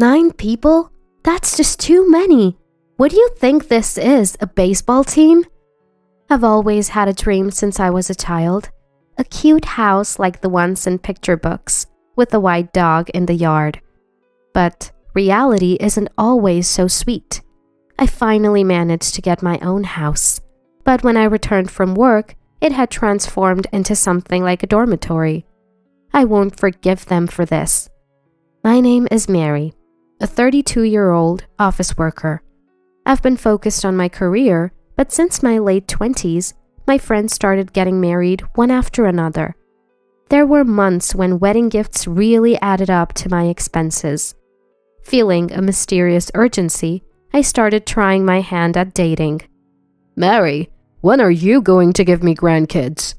9 people? That's just too many. What do you think this is, a baseball team? I've always had a dream since I was a child. A cute house like the ones in picture books, with a white dog in the yard. But reality isn't always so sweet. I finally managed to get my own house. But when I returned from work, it had transformed into something like a dormitory. I won't forgive them for this. My name is Mary, a 32-year-old office worker. I've been focused on my career, but since my late 20s, my friends started getting married one after another. There were months when wedding gifts really added up to my expenses. Feeling a mysterious urgency, I started trying my hand at dating. Mary, when are you going to give me grandkids?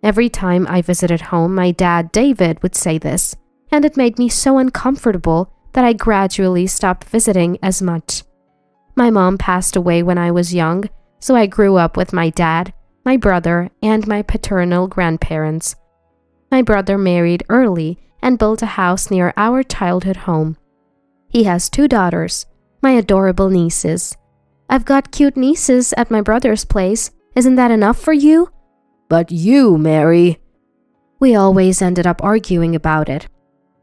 Every time I visited home, my dad, David, would say this, and it made me so uncomfortable that I gradually stopped visiting as much. My mom passed away when I was young, so I grew up with my dad, my brother, and my paternal grandparents. My brother married early and built a house near our childhood home. He has 2 daughters, my adorable nieces. I've got cute nieces at my brother's place. Isn't that enough for you? But you, Mary. We always ended up arguing about it.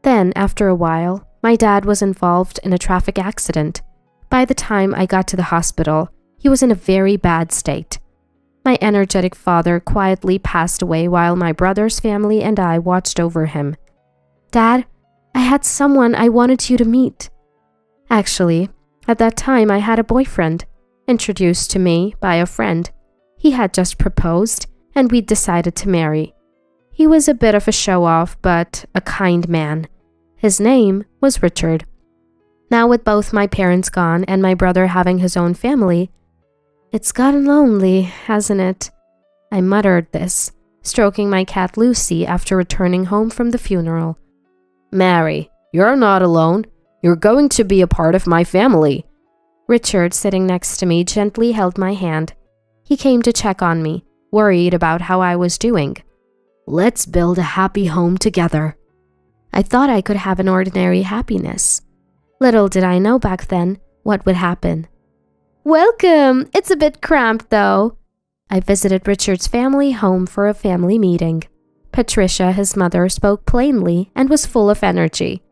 Then, after a while, my dad was involved in a traffic accident. By the time I got to the hospital, he was in a very bad state. My energetic father quietly passed away while my brother's family and I watched over him. Dad, I had someone I wanted you to meet. Actually, at that time I had a boyfriend, introduced to me by a friend. He had just proposed, and we'd decided to marry. He was a bit of a show-off, but a kind man. His name was Richard. Now with both my parents gone and my brother having his own family, it's gotten lonely, hasn't it? I muttered this, stroking my cat Lucy after returning home from the funeral. Mary, you're not alone. You're going to be a part of my family. Richard, sitting next to me, gently held my hand. He came to check on me, worried about how I was doing. Let's build a happy home together. I thought I could have an ordinary happiness. Little did I know back then what would happen. Welcome! It's a bit cramped though. I visited Richard's family home for a family meeting. Patricia, his mother, spoke plainly and was full of energy.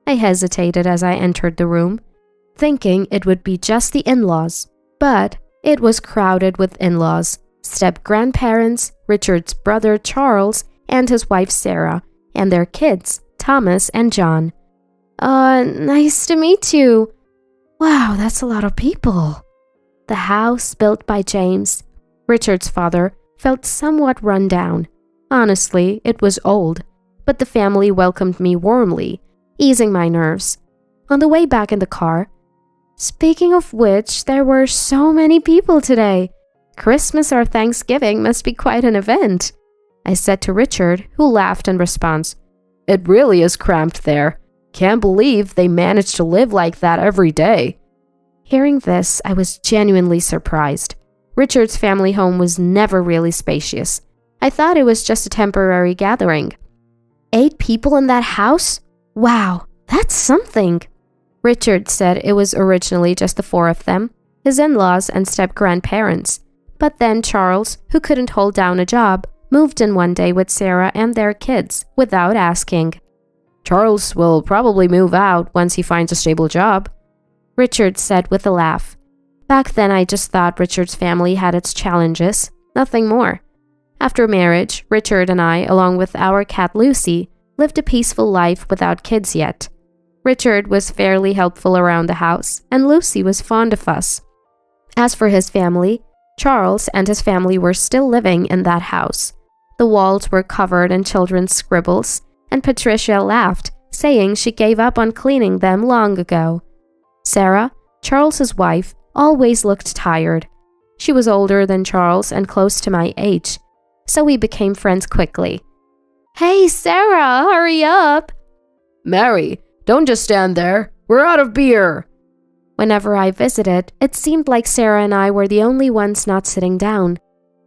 I hesitated as I entered the room, thinking it would be just the in-laws, but it was crowded with in-laws, step-grandparents, Richard's brother Charles, and his wife Sarah, and their kids, Thomas and John. Nice to meet you. Wow, that's a lot of people. The house, built by James, Richard's father, felt somewhat run down. Honestly, it was old, but the family welcomed me warmly, easing my nerves. On the way back in the car, speaking of which, there were so many people today. Christmas or Thanksgiving must be quite an event, I said to Richard, who laughed in response. It really is cramped there. Can't believe they manage to live like that every day. Hearing this, I was genuinely surprised. Richard's family home was never really spacious. I thought it was just a temporary gathering. 8 people in that house? Wow, that's something. Richard said it was originally just the 4 of them, his in-laws and step-grandparents. But then Charles, who couldn't hold down a job, moved in one day with Sarah and their kids without asking. Charles will probably move out once he finds a stable job, Richard said with a laugh. Back then I just thought Richard's family had its challenges, nothing more. After marriage, Richard and I, along with our cat Lucy, lived a peaceful life without kids yet. Richard was fairly helpful around the house, and Lucy was fond of us. As for his family, Charles and his family were still living in that house. The walls were covered in children's scribbles, and Patricia laughed, saying she gave up on cleaning them long ago. Sarah, Charles's wife, always looked tired. She was older than Charles and close to my age, so we became friends quickly. Hey, Sarah, hurry up! Mary, don't just stand there. We're out of beer. Whenever I visited, it seemed like Sarah and I were the only ones not sitting down.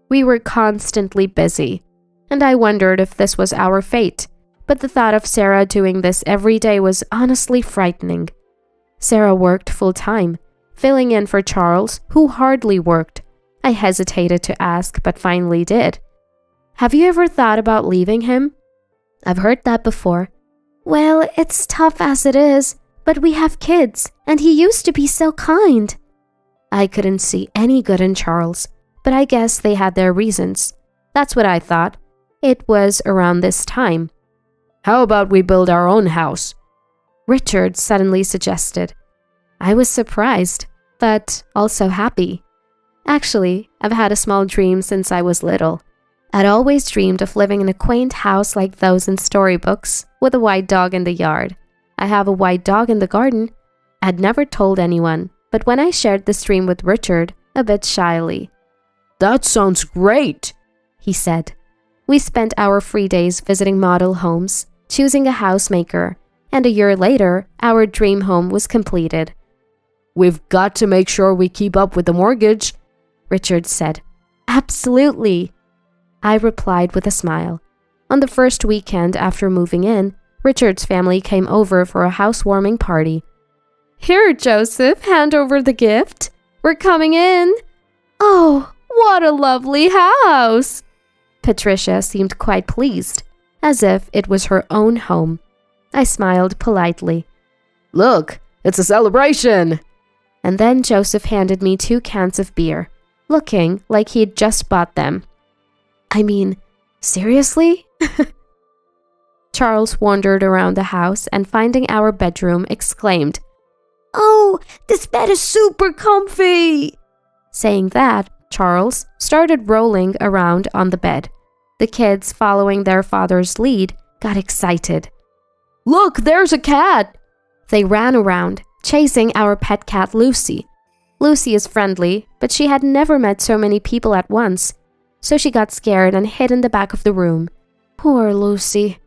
We were constantly busy, and I wondered if this was our fate. But the thought of Sarah doing this every day was honestly frightening. Sarah worked full-time, filling in for Charles, who hardly worked. I hesitated to ask, but finally did. Have you ever thought about leaving him? I've heard that before. Well, it's tough as it is, but we have kids, and he used to be so kind. I couldn't see any good in Charles, but I guess they had their reasons. That's what I thought. It was around this time. How about we build our own house? Richard suddenly suggested. I was surprised, but also happy. Actually, I've had a small dream since I was little. I'd always dreamed of living in a quaint house like those in storybooks, with a white dog in the yard. I have a white dog in the garden. I'd never told anyone, but when I shared this dream with Richard, a bit shyly. That sounds great, he said. We spent our free days visiting model homes, choosing a housemaker, and a year later, our dream home was completed. We've got to make sure we keep up with the mortgage, Richard said. Absolutely, I replied with a smile. On the first weekend after moving in, Richard's family came over for a housewarming party. Here, Joseph, hand over the gift. We're coming in. Oh, what a lovely house! Patricia seemed quite pleased, as if it was her own home. I smiled politely. Look, it's a celebration! And then Joseph handed me 2 cans of beer, looking like he'd just bought them. I mean, seriously? Charles wandered around the house and finding our bedroom exclaimed, "Oh, this bed is super comfy!" Saying that, Charles started rolling around on the bed. The kids, following their father's lead, got excited. Look, there's a cat! They ran around, chasing our pet cat Lucy. Lucy is friendly, but she had never met so many people at once, so she got scared and hid in the back of the room. Poor Lucy.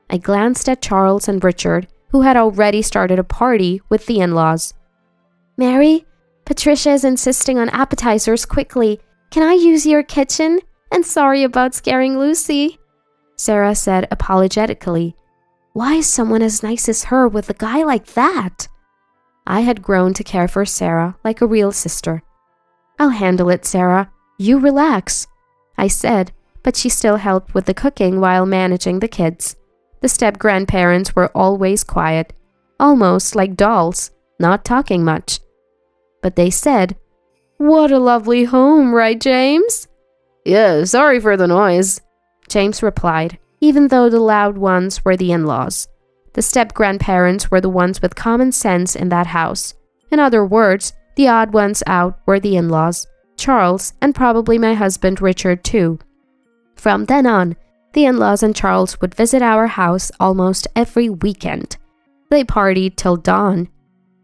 I glanced at Charles and Richard, who had already started a party with the in-laws. Mary, Patricia is insisting on appetizers quickly. Can I use your kitchen? And sorry about scaring Lucy, Sarah said apologetically. Why is someone as nice as her with a guy like that? I had grown to care for Sarah like a real sister. I'll handle it, Sarah. You relax, I said, but she still helped with the cooking while managing the kids. The step-grandparents were always quiet, almost like dolls, not talking much. But they said, "What a lovely home, right, James?" Yeah, sorry for the noise, James replied, even though the loud ones were the in-laws. The step-grandparents were the ones with common sense in that house. In other words, the odd ones out were the in-laws, Charles, and probably my husband Richard too. From then on, the in-laws and Charles would visit our house almost every weekend. They partied till dawn.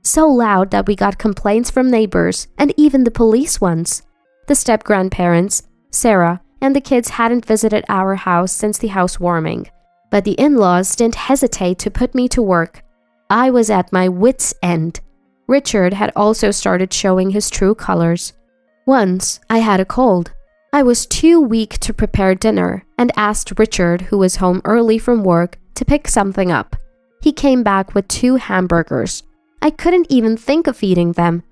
So loud that we got complaints from neighbors and even the police once. The step-grandparents, Sarah, and the kids hadn't visited our house since the housewarming. But the in-laws didn't hesitate to put me to work. I was at my wits' end. Richard had also started showing his true colors. Once, I had a cold. I was too weak to prepare dinner and asked Richard, who was home early from work, to pick something up. He came back with 2 hamburgers. I couldn't even think of eating them.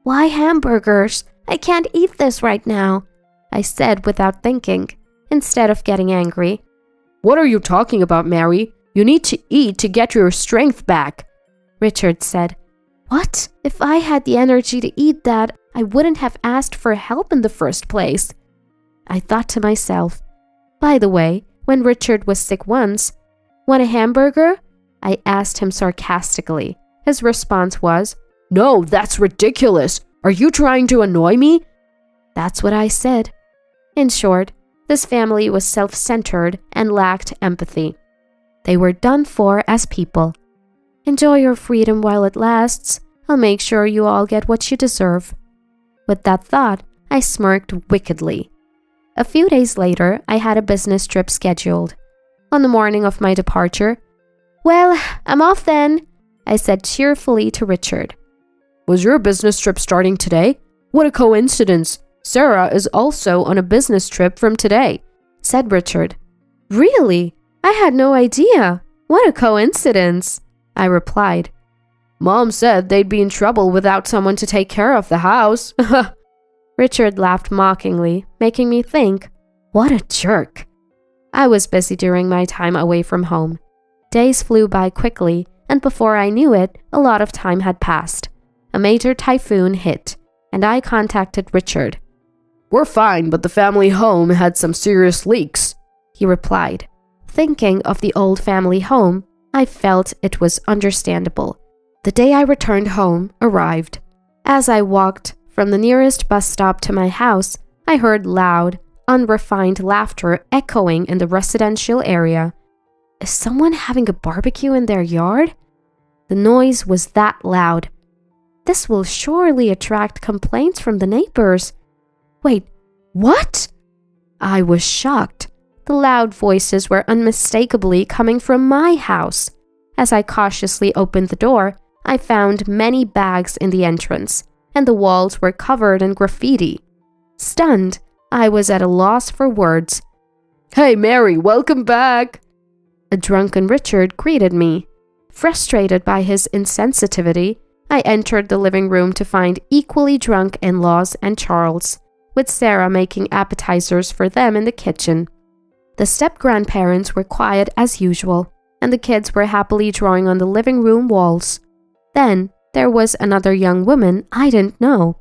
Why hamburgers? I can't eat this right now, I said without thinking, instead of getting angry. What are you talking about, Mary? You need to eat to get your strength back, Richard said. What? If I had the energy to eat that, I wouldn't have asked for help in the first place. I thought to myself. By the way, when Richard was sick once, "Want a hamburger?" I asked him sarcastically. His response was, "No, that's ridiculous. Are you trying to annoy me?" That's what I said. In short, this family was self-centered and lacked empathy. They were done for as people. Enjoy your freedom while it lasts. I'll make sure you all get what you deserve. With that thought, I smirked wickedly. A few days later, I had a business trip scheduled. On the morning of my departure, "Well, I'm off then," I said cheerfully to Richard. Was your business trip starting today? What a coincidence. Sarah is also on a business trip from today, said Richard. Really? I had no idea. What a coincidence, I replied. Mom said they'd be in trouble without someone to take care of the house. Richard laughed mockingly, making me think, what a jerk. I was busy during my time away from home. Days flew by quickly, and before I knew it, a lot of time had passed. A major typhoon hit, and I contacted Richard. "We're fine, but the family home had some serious leaks," he replied. Thinking of the old family home, I felt it was understandable. The day I returned home arrived. As I walked from the nearest bus stop to my house, I heard loud, unrefined laughter echoing in the residential area. Is someone having a barbecue in their yard? The noise was that loud. This will surely attract complaints from the neighbors. Wait, what? I was shocked. The loud voices were unmistakably coming from my house. As I cautiously opened the door, I found many bags in the entrance, and the walls were covered in graffiti. Stunned, I was at a loss for words. "Hey, Mary, welcome back!" A drunken Richard greeted me. Frustrated by his insensitivity, I entered the living room to find equally drunk in-laws and Charles, with Sarah making appetizers for them in the kitchen. The step-grandparents were quiet as usual, and the kids were happily drawing on the living room walls. Then there was another young woman I didn't know.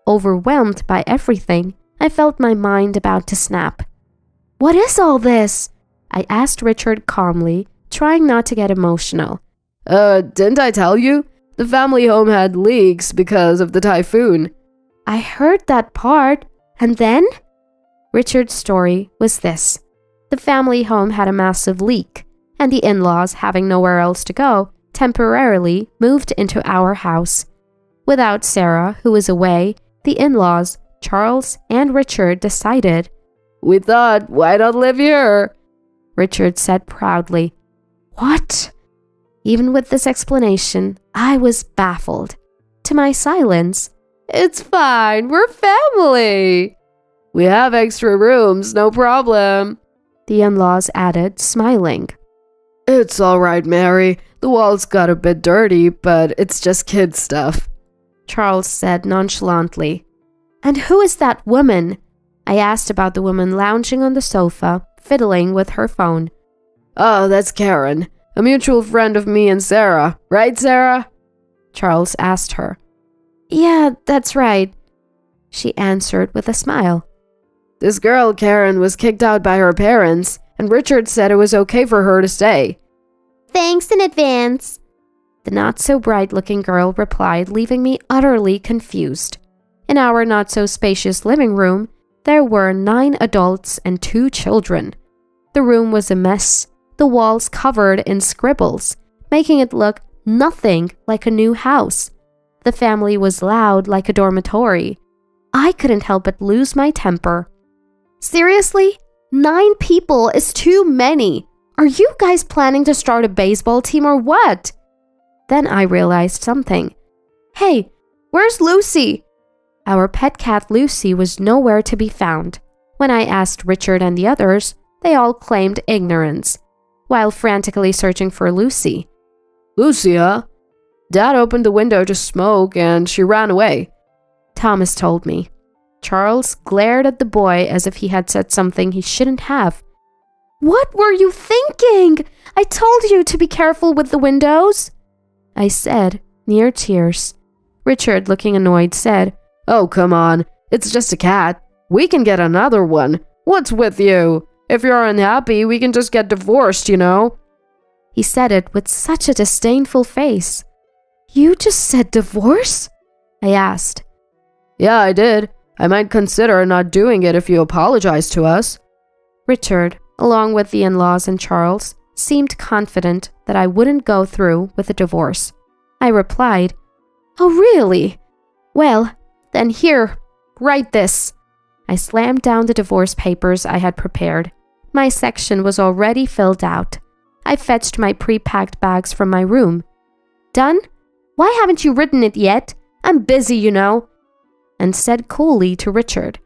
Overwhelmed by everything, I felt my mind about to snap. "What is all this?" I asked Richard calmly, trying not to get emotional. Didn't I tell you? The family home had leaks because of the typhoon." I heard that part, and then? Richard's story was this. The family home had a massive leak, and the in-laws, having nowhere else to go, temporarily moved into our house. Without Sarah, who was away, the in-laws, Charles and Richard, decided, "We thought, why not live here?" Richard said proudly. What? Even with this explanation, I was baffled. To my silence, "It's fine, we're family. We have extra rooms, no problem," the in-laws added, smiling. "It's all right, Mary. The walls got a bit dirty, but it's just kid stuff," Charles said nonchalantly. And who is that woman? I asked about the woman lounging on the sofa, fiddling with her phone. "Oh, that's Karen, a mutual friend of me and Sarah. Right, Sarah?" Charles asked her. "Yeah, that's right," she answered with a smile. "This girl, Karen, was kicked out by her parents, and Richard said it was okay for her to stay." "Thanks in advance," the not-so-bright-looking girl replied, leaving me utterly confused. In our not-so-spacious living room, there were 9 adults and 2 children. The room was a mess, the walls covered in scribbles, making it look nothing like a new house. The family was loud like a dormitory. I couldn't help but lose my temper. Seriously? 9 people is too many. Are you guys planning to start a baseball team or what? Then I realized something. Hey, where's Lucy? Our pet cat Lucy was nowhere to be found. When I asked Richard and the others, they all claimed ignorance, while frantically searching for Lucy. "Lucy, huh? Dad opened the window to smoke and she ran away," Thomas told me. Charles glared at the boy as if he had said something he shouldn't have. What were you thinking? I told you to be careful with the windows, I said, near tears. Richard, looking annoyed, said, "Oh, come on. It's just a cat. We can get another one. What's with you? If you're unhappy, we can just get divorced, you know." He said it with such a disdainful face. You just said divorce? I asked. "Yeah, I did. I might consider not doing it if you apologize to us." Richard, along with the in-laws and Charles, seemed confident that I wouldn't go through with a divorce. I replied, "Oh, really? Well, then here, write this." I slammed down the divorce papers I had prepared. My section was already filled out. I fetched my pre-packed bags from my room. "Done? Why haven't you written it yet? I'm busy, you know," and said coolly to Richard.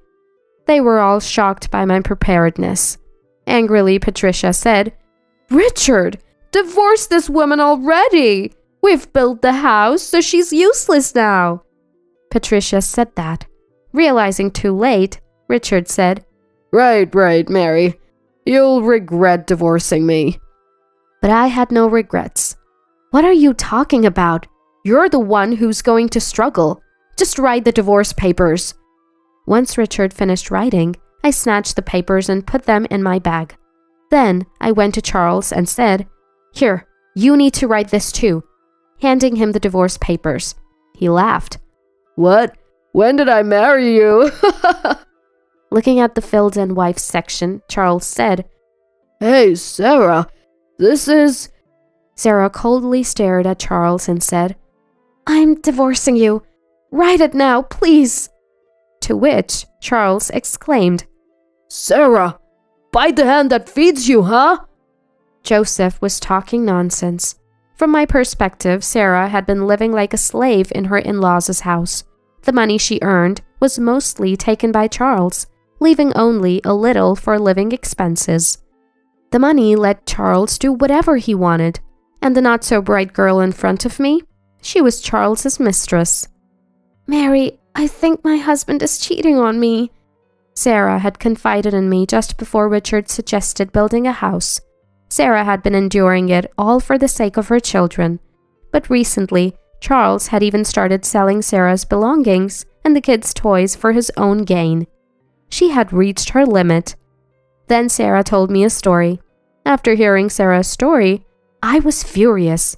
They were all shocked by my preparedness. Angrily, Patricia said, "Richard, divorce this woman already. We've built the house, so she's useless now. Patricia said that. Realizing too late, Richard said, Right, Mary. You'll regret divorcing me. But I had no regrets. What are you talking about? You're the one who's going to struggle. Just write the divorce papers. Once Richard finished writing, I snatched the papers and put them in my bag. Then I went to Charles and said, Here, you need to write this too, handing him the divorce papers. He laughed. What? When did I marry you? Looking at the filled-in wife section, Charles said, Hey, Sarah, this is... Sarah coldly stared at Charles and said, I'm divorcing you. Write it now, please. To which Charles exclaimed, Sarah, bite the hand that feeds you, huh? Joseph was talking nonsense. From my perspective, Sarah had been living like a slave in her in-laws' house. The money she earned was mostly taken by Charles, leaving only a little for living expenses. The money let Charles do whatever he wanted, and the not-so-bright girl in front of me, she was Charles's mistress. Mary, I think my husband is cheating on me. Sarah had confided in me just before Richard suggested building a house. Sarah had been enduring it all for the sake of her children. But recently, Charles had even started selling Sarah's belongings and the kids' toys for his own gain. She had reached her limit. Then Sarah told me a story. After hearing Sarah's story, I was furious.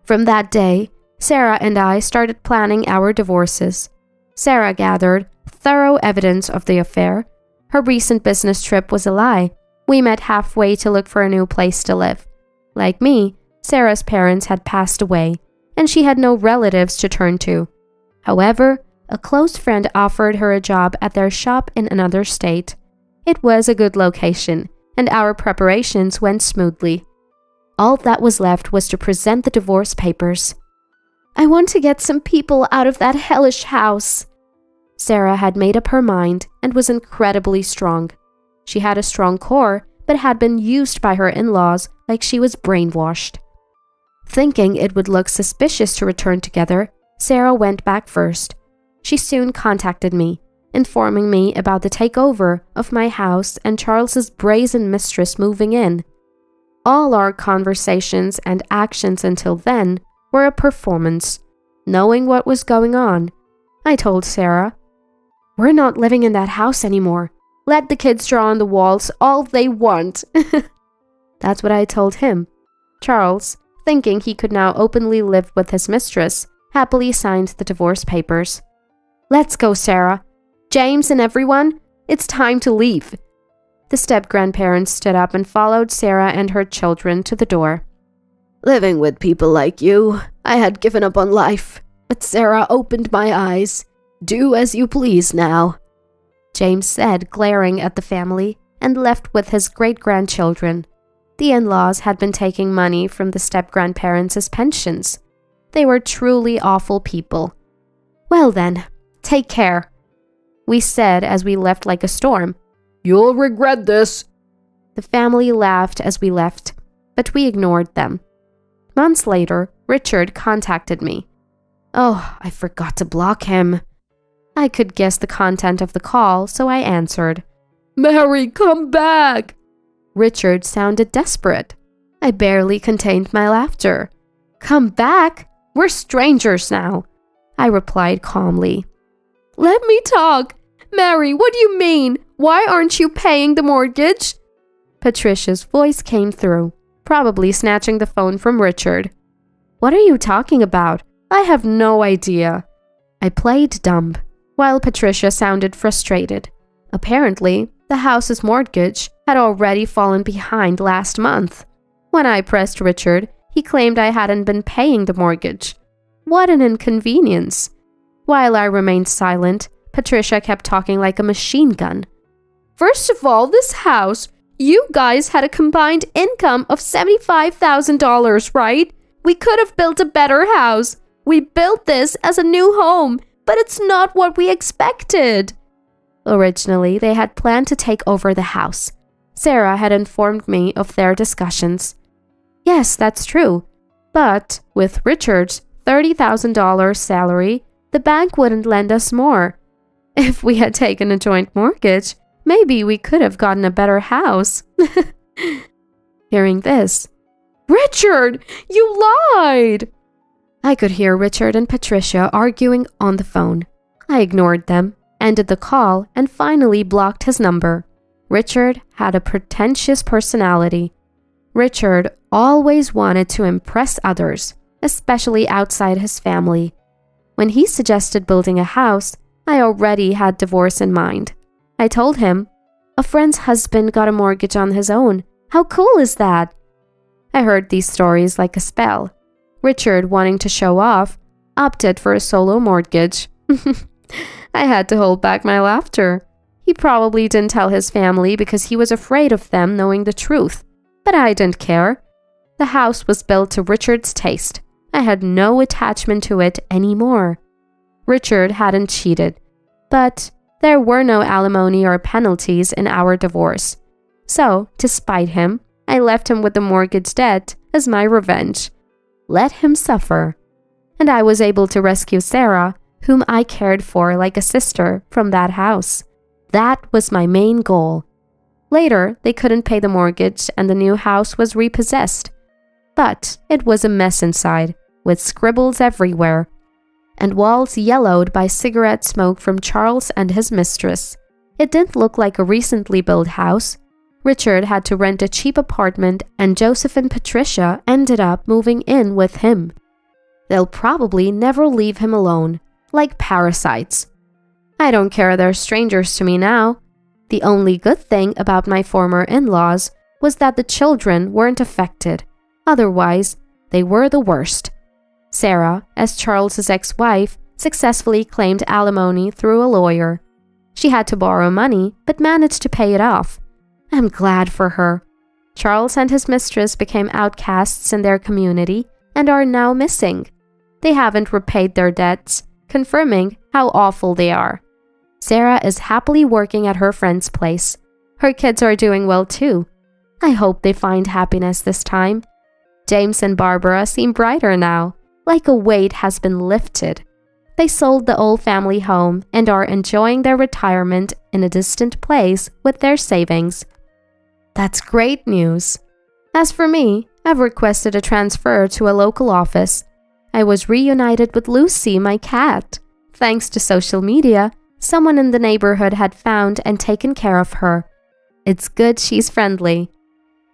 From that day, Sarah and I started planning our divorces. Sarah gathered thorough evidence of the affair. Her recent business trip was a lie. We met halfway to look for a new place to live. Like me, Sarah's parents had passed away, and she had no relatives to turn to. However, a close friend offered her a job at their shop in another state. It was a good location, and our preparations went smoothly. All that was left was to present the divorce papers. I want to get some people out of that hellish house. Sarah had made up her mind and was incredibly strong. She had a strong core, but had been used by her in-laws like she was brainwashed. Thinking it would look suspicious to return together, Sarah went back first. She soon contacted me, informing me about the takeover of my house and Charles's brazen mistress moving in. All our conversations and actions until then were a performance. Knowing what was going on, I told Sarah, We're not living in that house anymore. Let the kids draw on the walls all they want. That's what I told him. Charles, thinking he could now openly live with his mistress, happily signed the divorce papers. Let's go, Sarah. James and everyone, it's time to leave. The step-grandparents stood up and followed Sarah and her children to the door. Living with people like you, I had given up on life, but Sarah opened my eyes. Do as you please now, James said, glaring at the family, and left with his great-grandchildren. The in-laws had been taking money from the step-grandparents as pensions. They were truly awful people. Well then, take care, we said as we left like a storm. You'll regret this. The family laughed as we left, but we ignored them. Months later, Richard contacted me. Oh, I forgot to block him. I could guess the content of the call, so I answered. Mary, come back! Richard sounded desperate. I barely contained my laughter. Come back? We're strangers now, I replied calmly. Let me talk. Mary, what do you mean? Why aren't you paying the mortgage? Patricia's voice came through, probably snatching the phone from Richard. What are you talking about? I have no idea. I played dumb, while Patricia sounded frustrated. Apparently, the house's mortgage had already fallen behind last month. When I pressed Richard, he claimed I hadn't been paying the mortgage. What an inconvenience. While I remained silent, Patricia kept talking like a machine gun. First of all, this house, you guys had a combined income of $75,000, right? We could have built a better house. We built this as a new home, but it's not what we expected. Originally, they had planned to take over the house. Sarah had informed me of their discussions. Yes, that's true. But with Richard's $30,000 salary, the bank wouldn't lend us more. If we had taken a joint mortgage, maybe we could have gotten a better house. Hearing this, "Richard, you lied!" I could hear Richard and Patricia arguing on the phone. I ignored them, ended the call, and finally blocked his number. Richard had a pretentious personality. Richard always wanted to impress others, especially outside his family. When he suggested building a house, I already had divorce in mind. I told him, "A friend's husband got a mortgage on his own. How cool is that?" I heard these stories like a spell. Richard, wanting to show off, opted for a solo mortgage. I had to hold back my laughter. He probably didn't tell his family because he was afraid of them knowing the truth. But I didn't care. The house was built to Richard's taste. I had no attachment to it anymore. Richard hadn't cheated, but there were no alimony or penalties in our divorce. So, to spite him, I left him with the mortgage debt as my revenge. Let him suffer. And I was able to rescue Sarah, whom I cared for like a sister, from that house. That was my main goal. Later, they couldn't pay the mortgage and the new house was repossessed. But it was a mess inside, with scribbles everywhere, and walls yellowed by cigarette smoke from Charles and his mistress. It didn't look like a recently built house. Richard had to rent a cheap apartment and Joseph and Patricia ended up moving in with him. They'll probably never leave him alone, like parasites. I don't care, they're strangers to me now. The only good thing about my former in-laws was that the children weren't affected. Otherwise, they were the worst. Sarah, as Charles's ex-wife, successfully claimed alimony through a lawyer. She had to borrow money, but managed to pay it off. I'm glad for her. Charles and his mistress became outcasts in their community and are now missing. They haven't repaid their debts, confirming how awful they are. Sarah is happily working at her friend's place. Her kids are doing well too. I hope they find happiness this time. James and Barbara seem brighter now, like a weight has been lifted. They sold the old family home and are enjoying their retirement in a distant place with their savings. That's great news. As for me, I've requested a transfer to a local office. I was reunited with Lucy, my cat. Thanks to social media, someone in the neighborhood had found and taken care of her. It's good she's friendly.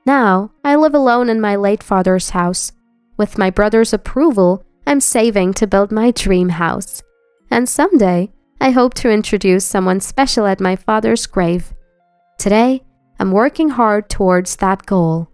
Now, I live alone in my late father's house. With my brother's approval, I'm saving to build my dream house. And someday, I hope to introduce someone special at my father's grave. Today, I'm working hard towards that goal.